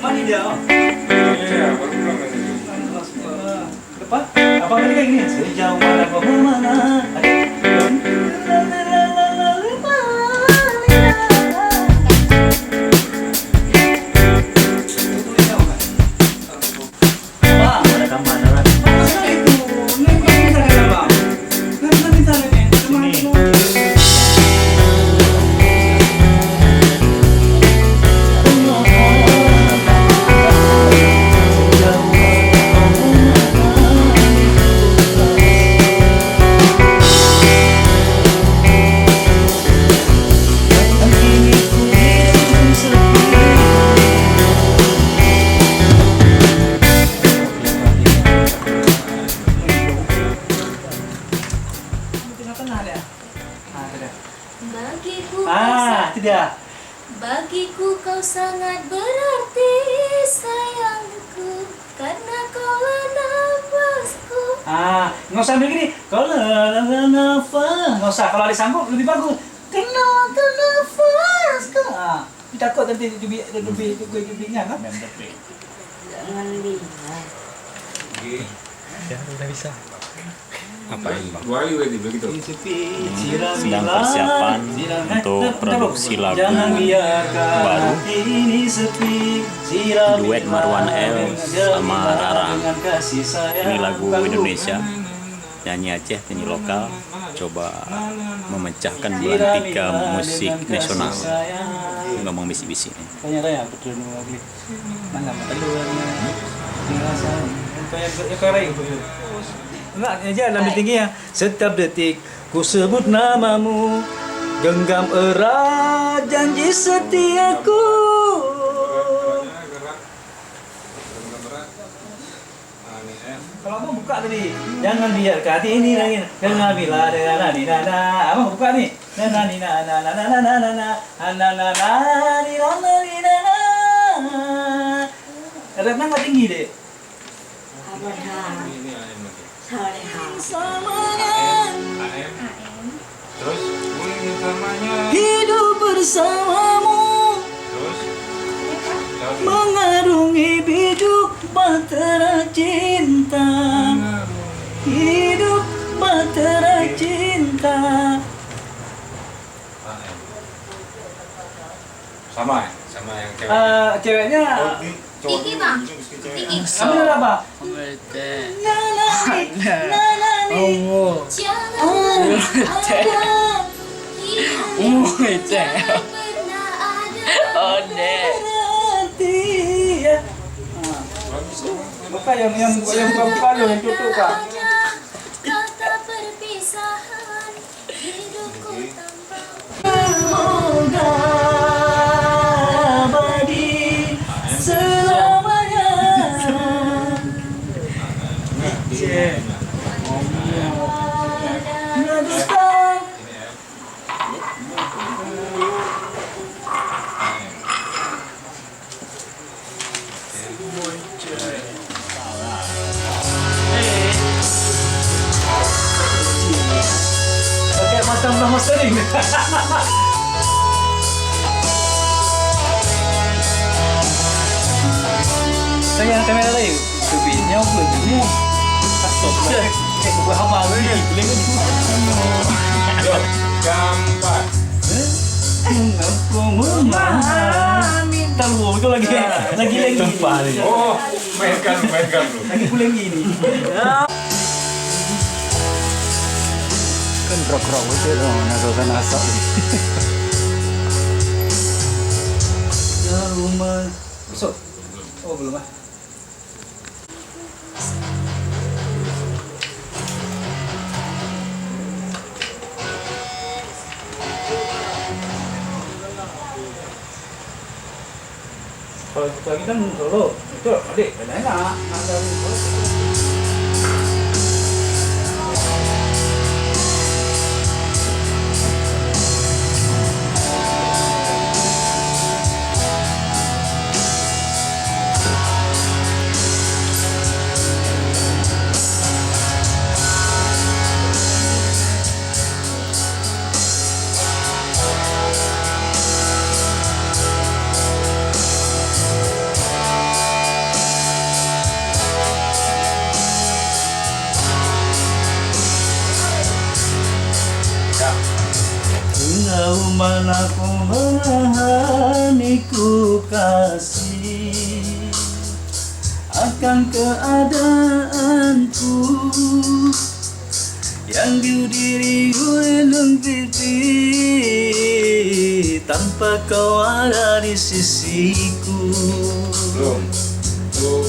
mandi dia. Iya, baru pulang kan itu. Depan, apa tadi kayak gini? Sejauh mana kau mana? Itu dia. Bagiku kau sangat berarti sayangku, karena kaulah nafasku. Nggak usah begini. Kalau nafas, nggak usah. Kalau ada sanggup lebih bagus. Kenal nafasku. Takut nanti lebihnya kan? Jangan lihat. Ya, udah bisa. Ngapain bang? Dua kali berarti begitu. Sedang persiapan untuk produksi lagu baru duet Marwan L sama Rara. Ini lagu Indonesia, nyanyi Aceh, nyanyi lokal, coba memecahkan belantika musik nasional. Ngomong bisik-bisik. Tanya betul lagi. Mana enggak aja lebih tinggi ya. Setiap detik ku sebut namamu, genggam erat janji setiaku. Kalau abang buka tadi, jangan biarkan hati ini lagi. Jangan bila dengan nadi nana. Abang buka nih. Nana nana nana nana nana nana nana. Remnya nggak tinggi deh. Terus samanya. Hidup bersamamu. Terus Mengarungi biduk bahtera cinta. Hidup bahtera cinta. sama yang cewek. Ceweknya Tinggi bang, tinggi. kamu ada apa? Buka yang buka yang tutup kak. Kata perpisahan hidupku tanpa. Semoga abadi selamanya. Pakai macam nama sering. Saya kamera lain. Tubinya apa ni? Stop. Buat apa ni? Gambar. Aku memahami. Tahu itu lagi tempat ni. Oh, mainkan lu. Lagi pulang gini. Kan krok-krok itu dong, nasab ni. Ya rumah. Besok. Oh belum ah. Kalau lagi kan Solo, itu adik, enak. Ada mana ku menghaniku kasih akan keadaanku yang diri gunung pipi tanpa kau ada di sisiku. Belum. Tuh,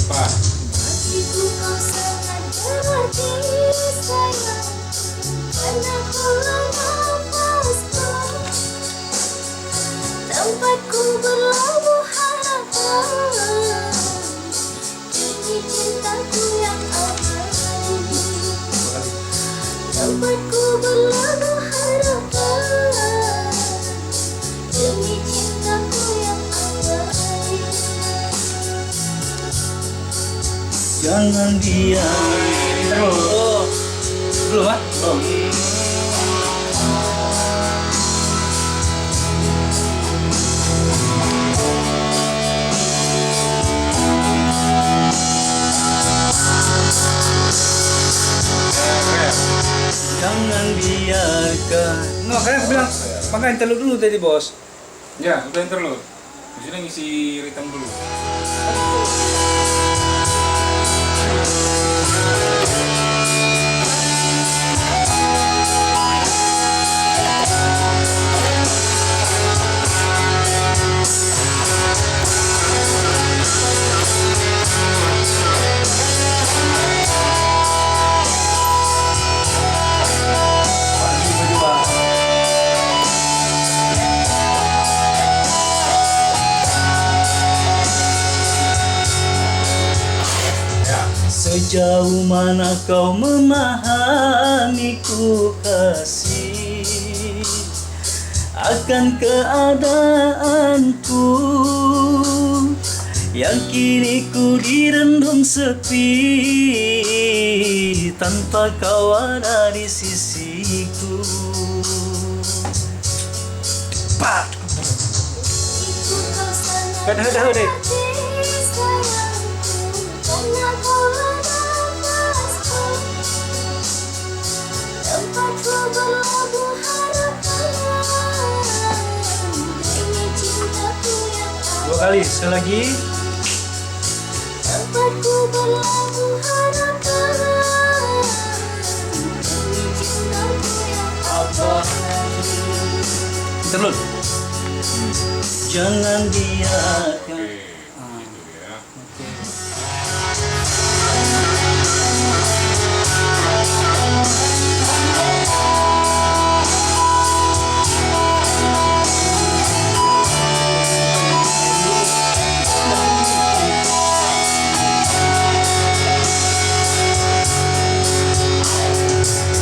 pa. Bagiku kau sangat berarti sayang, karena kau nafasku, tempatku berlabuh harapan demi cintaku yang abadi. Tempatku berlabuh harapan demi cintaku yang abadi. Jangan biar belum ah? Jangan biarkan. No, kayak bilang makanya interlude dulu tadi bos. Ya, udah interlude. Di sini ngisi ritme dulu. Sejauh mana kau memahamiku kasih akan keadaanku yang kini ku direndam sepi tanpa kau ada di sisiku. Pak. Dah deh. Tempatku berlabuh harapan demi cintaku yang Dua kali, sekali lagi. Tempatku berlabuh harapan demi cintaku yang abadi. Interlude. Jangan biarkan. Gitu ya.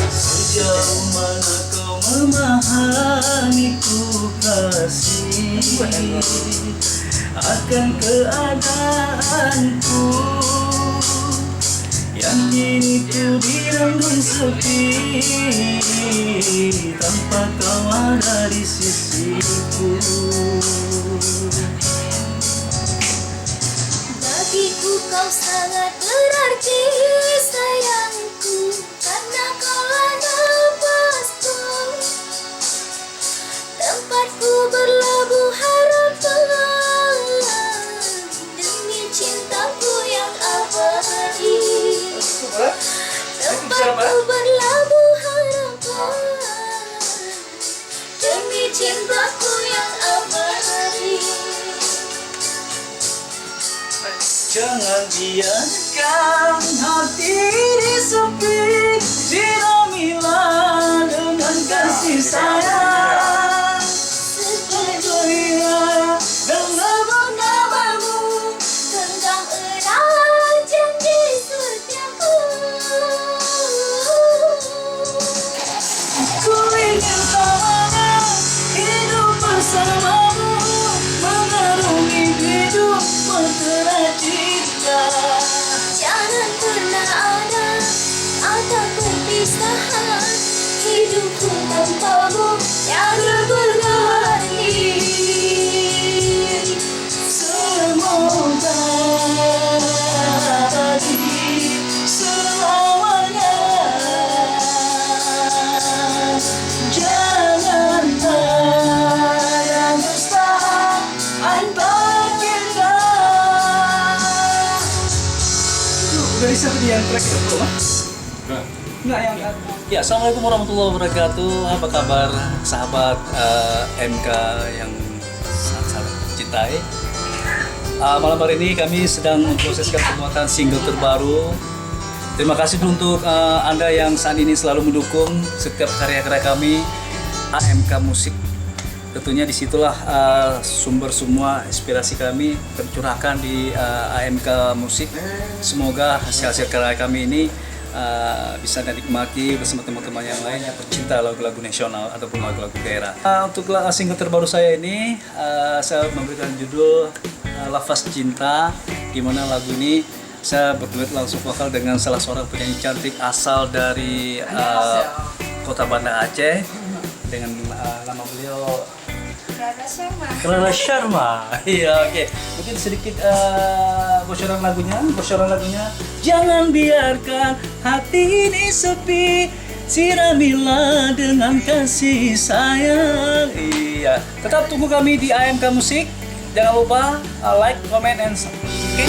Sejauh mana kau memahamiku kasih akan keadaanku yang kini ku direndam sepi tanpa kau ada di sisiku. Bagiku kau sangat berarti sayangku, karena kau nafasku, tempatku berlabuh harapan demi cintaku yang abadi. Tempatku berlabuh harapan demi cintaku yang abadi. Jangan biarkan hati ini sepi, siramilah dengan kasih sayang. Sepertinya dengan namamu, Genggam erat janji setiaku. ku ingin selamanya hidup bersamamu, mengarungi hidup mesra cinta. Jangan pernah ada perpisahan hidupku tanpamu. bisa tadi yang track itu belum? Udah. Enggak yang Ya, assalamualaikum warahmatullahi wabarakatuh. Apa kabar sahabat MK yang sangat cintai? Malam hari ini kami sedang memproseskan pembuatan single terbaru. Terima kasih untuk Anda yang saat ini selalu mendukung setiap karya-karya kami AMK Musik. Tentunya disitulah sumber semua inspirasi kami tercurahkan di AMK Musik. Semoga hasil-hasil karya kami ini bisa dinikmati bersama teman-teman yang lain yang pecinta lagu-lagu nasional ataupun lagu-lagu daerah. Untuk single terbaru saya ini, saya memberikan judul Lafaz Cinta, di mana lagu ini saya berduet langsung vokal dengan salah seorang penyanyi cantik asal dari kota Banda Aceh dengan nama beliau Clara Sharma. Iya, oke. Mungkin sedikit bocoran lagunya. Jangan biarkan hati ini sepi, siramilah dengan kasih sayang. Iya. Tetap tunggu kami di AMK Musik. Jangan lupa like, comment, and subscribe. Oke?